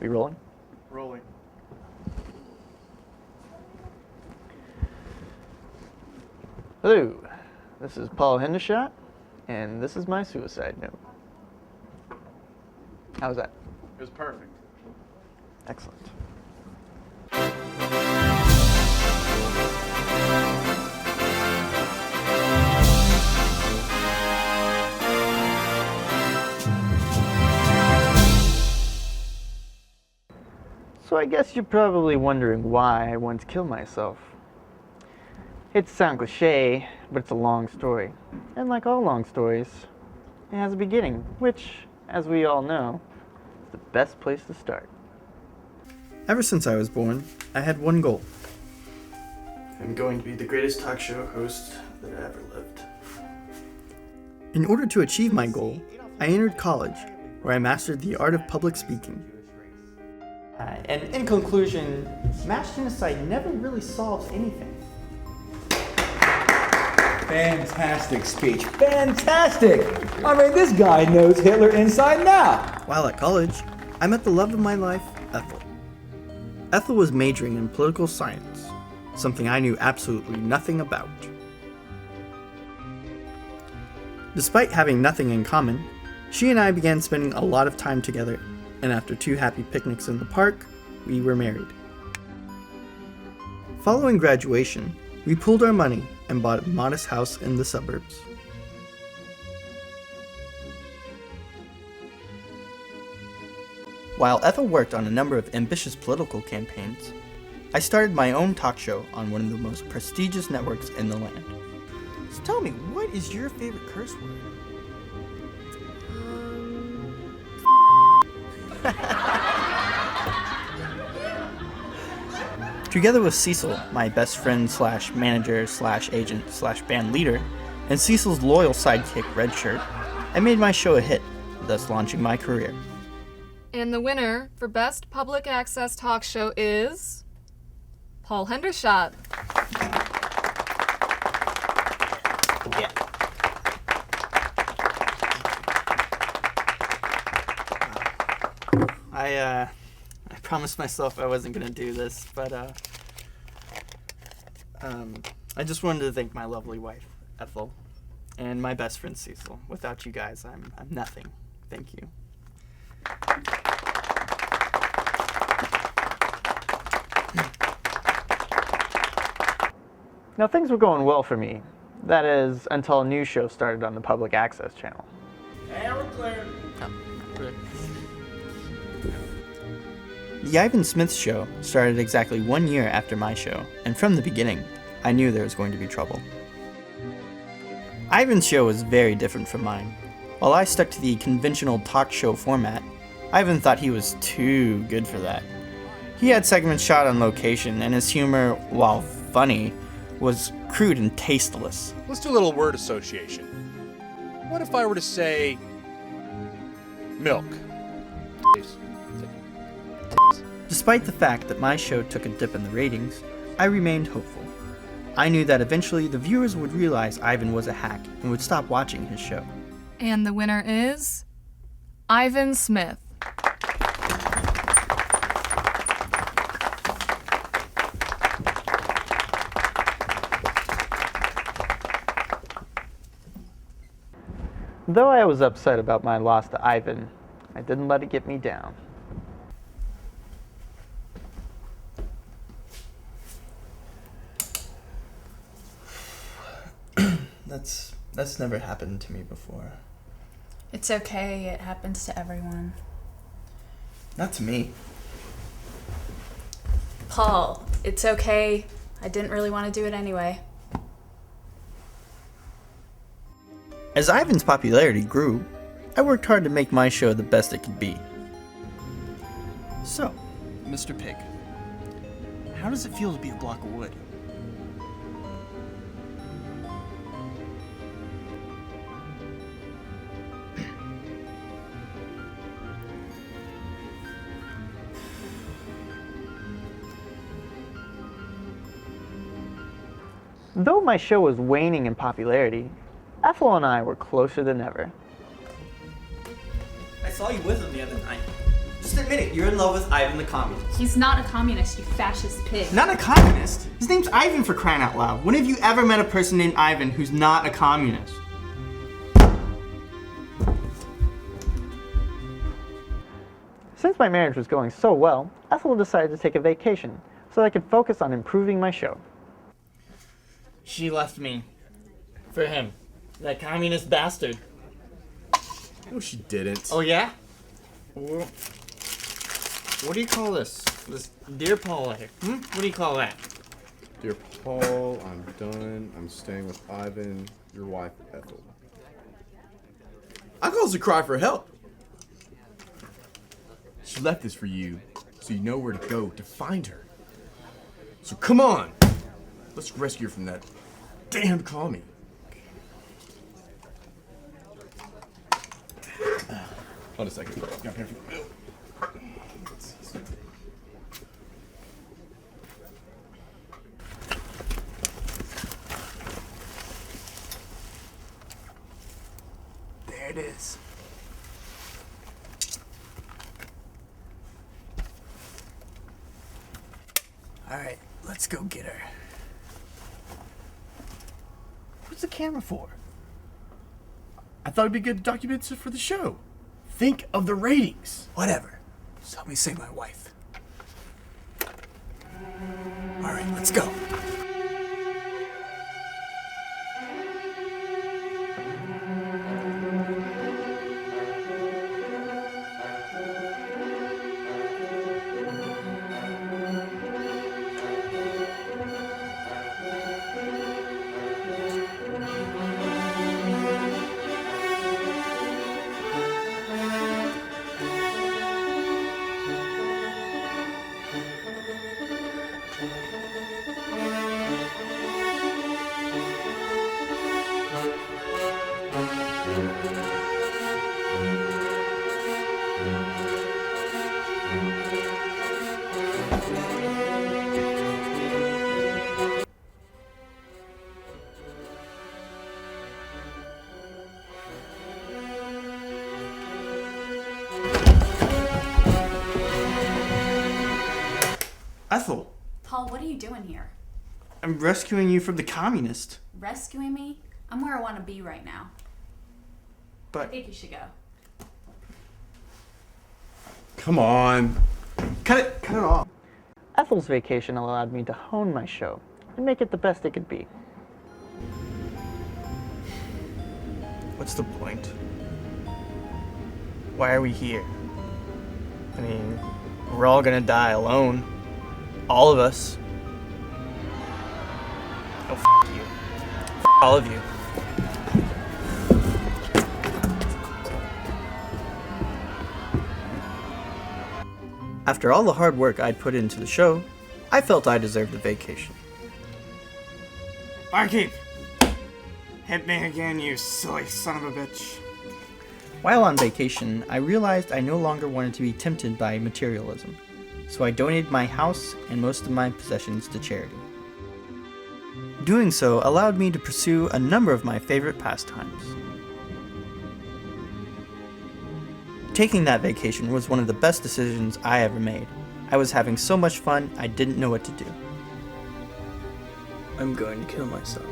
We rolling? Rolling. Hello, this is Paul Hendershot, and this is my suicide note. How was that? It was perfect. Excellent. So I guess you're probably wondering why I want to kill myself. It sounds cliche, but it's a long story. And like all long stories, it has a beginning, which, as we all know, is the best place to start. Ever since I was born, I had one goal. I'm going to be the greatest talk show host that ever lived. In order to achieve my goal, I entered college, where I mastered the art of public speaking. And in conclusion, mass genocide never really solves anything. Fantastic speech. Fantastic! I mean, this guy knows Hitler inside and out. While at college, I met the love of my life, Ethel. Ethel was majoring in political science, something I knew absolutely nothing about. Despite having nothing in common, she and I began spending a lot of time together, and after 2 happy picnics in the park, we were married. Following graduation, we pooled our money and bought a modest house in the suburbs. While Ethel worked on a number of ambitious political campaigns, I started my own talk show on one of the most prestigious networks in the land. So tell me, what is your favorite curse word? Together with Cecil, my best friend slash manager slash agent slash band leader, and Cecil's loyal sidekick Red Shirt, I made my show a hit, thus launching my career. And the winner for Best Public Access Talk Show is Paul Hendershot. Yeah. I promised myself I wasn't gonna do this, but I just wanted to thank my lovely wife, Ethel, and my best friend Cecil. Without you guys, I'm nothing. Thank you. Now things were going well for me. That is, until a new show started on the public access channel. And we're clear. The Ivan Smith Show started exactly 1 year after my show, and from the beginning, I knew there was going to be trouble. Ivan's show was very different from mine. While I stuck to the conventional talk show format, Ivan thought he was too good for that. He had segments shot on location, and his humor, while funny, was crude and tasteless. Let's do a little word association. What if I were to say milk? Despite the fact that my show took a dip in the ratings, I remained hopeful. I knew that eventually the viewers would realize Ivan was a hack and would stop watching his show. And the winner is Ivan Smith. Though I was upset about my loss to Ivan, I didn't let it get me down. That's never happened to me before. It's okay, it happens to everyone. Not to me. Paul, it's okay. I didn't really want to do it anyway. As Ivan's popularity grew, I worked hard to make my show the best it could be. So, Mr. Pig, how does it feel to be a block of wood? Though my show was waning in popularity, Ethel and I were closer than ever. I saw you with him the other night. Just admit it, you're in love with Ivan the communist. He's not a communist, you fascist pig. Not a communist? His name's Ivan, for crying out loud. When have you ever met a person named Ivan who's not a communist? Since my marriage was going so well, Ethel decided to take a vacation so I could focus on improving my show. She left me. For him. That communist bastard. No, she didn't. Oh, yeah? What do you call this? This Dear Paul letter? What do you call that? Dear Paul, I'm done. I'm staying with Ivan, your wife, Ethel. I call this a cry for help. She left this for you, so you know where to go to find her. So come on, let's rescue her from that damned commie. Hold a second. Got here for the There it is. Alright, let's go get her. What's the camera for? I thought it'd be good to document it for the show. Think of the ratings. Whatever. Just help me save my wife. Alright, let's go. Ethel, Paul, what are you doing here? I'm rescuing you from the communist. Rescuing me? I'm where I want to be right now. I But think you should go. Come on. cut it off. Ethel's vacation allowed me to hone my show and make it the best it could be. What's the point? Why are we here? I mean, we're all gonna die alone. All of us. Oh, f*** you. F*** all of you. After all the hard work I'd put into the show, I felt I deserved a vacation. Barkeep! Hit me again, you silly son of a bitch. While on vacation, I realized I no longer wanted to be tempted by materialism, so I donated my house and most of my possessions to charity. Doing so allowed me to pursue a number of my favorite pastimes. Taking that vacation was one of the best decisions I ever made. I was having so much fun, I didn't know what to do. I'm going to kill myself.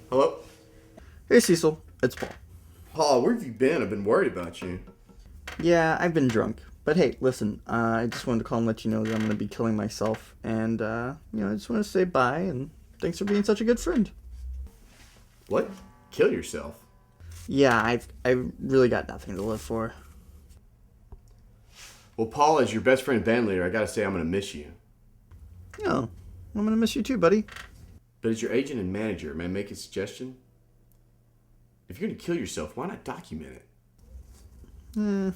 Hello? Hey Cecil, it's Paul. Paul, where have you been? I've been worried about you. Yeah, I've been drunk. But hey, listen, I just wanted to call and let you know that I'm going to be killing myself. And, I just want to say bye and thanks for being such a good friend. What? Kill yourself? Yeah, I've really got nothing to live for. Well, Paul, as your best friend and band leader, I gotta say I'm gonna miss you. Oh, I'm going to miss you too, buddy. But as your agent and manager, may I make a suggestion? If you're gonna kill yourself, why not document it?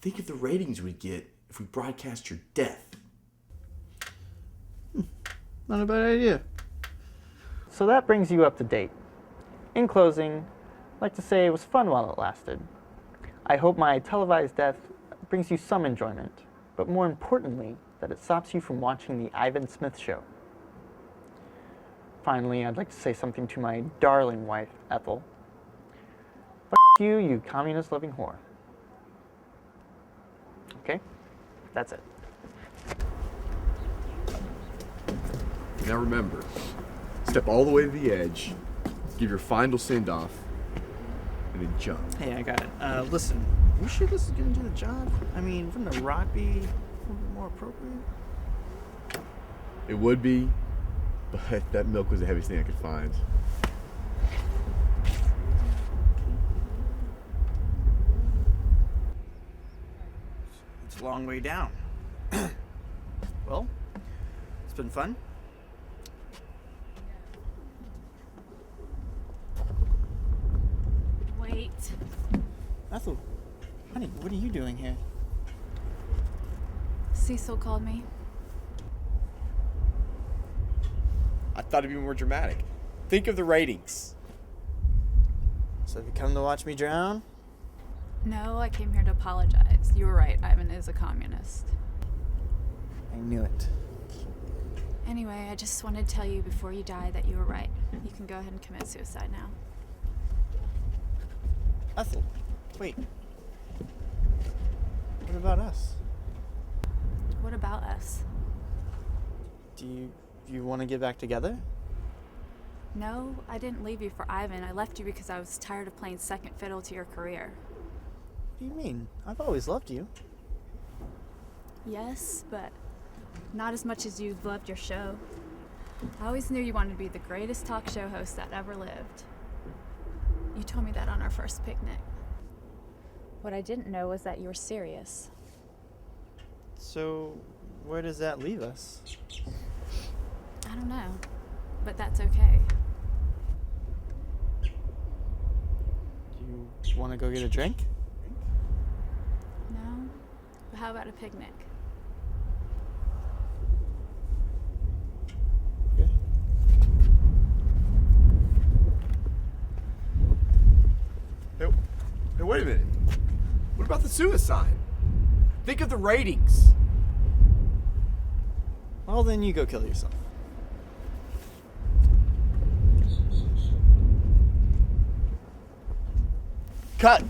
Think of the ratings we'd get if we broadcast your death. Not a bad idea. So that brings you up to date. In closing, I'd like to say it was fun while it lasted. I hope my televised death brings you some enjoyment, but more importantly, that it stops you from watching the Ivan Smith Show. Finally, I'd like to say something to my darling wife, Ethel. F you, you communist-loving whore. Okay? That's it. Now remember, step all the way to the edge, give your final send-off, and then jump. Hey, I got it. Listen, you sure this is gonna do the job? I mean, wouldn't a rock be a little bit more appropriate? It would be, but that milk was the heaviest thing I could find. It's a long way down. Well, it's been fun. Wait. Ethel, honey, what are you doing here? Cecil called me. I thought it'd be more dramatic. Think of the ratings. So have you come to watch me drown? No, I came here to apologize. You were right, Ivan is a communist. I knew it. Anyway, I just wanted to tell you before you die that you were right. You can go ahead and commit suicide now. Ethel, wait. What about us? What about us? Do you want to get back together? No, I didn't leave you for Ivan. I left you because I was tired of playing second fiddle to your career. What do you mean? I've always loved you. Yes, but not as much as you loved your show. I always knew you wanted to be the greatest talk show host that ever lived. You told me that on our first picnic. What I didn't know was that you were serious. So, where does that leave us? I don't know, but that's okay. Do you want to go get a drink? No? But how about a picnic? Okay. Hey, wait a minute. What about the suicide? Think of the ratings. Well, then you go kill yourself. Cut!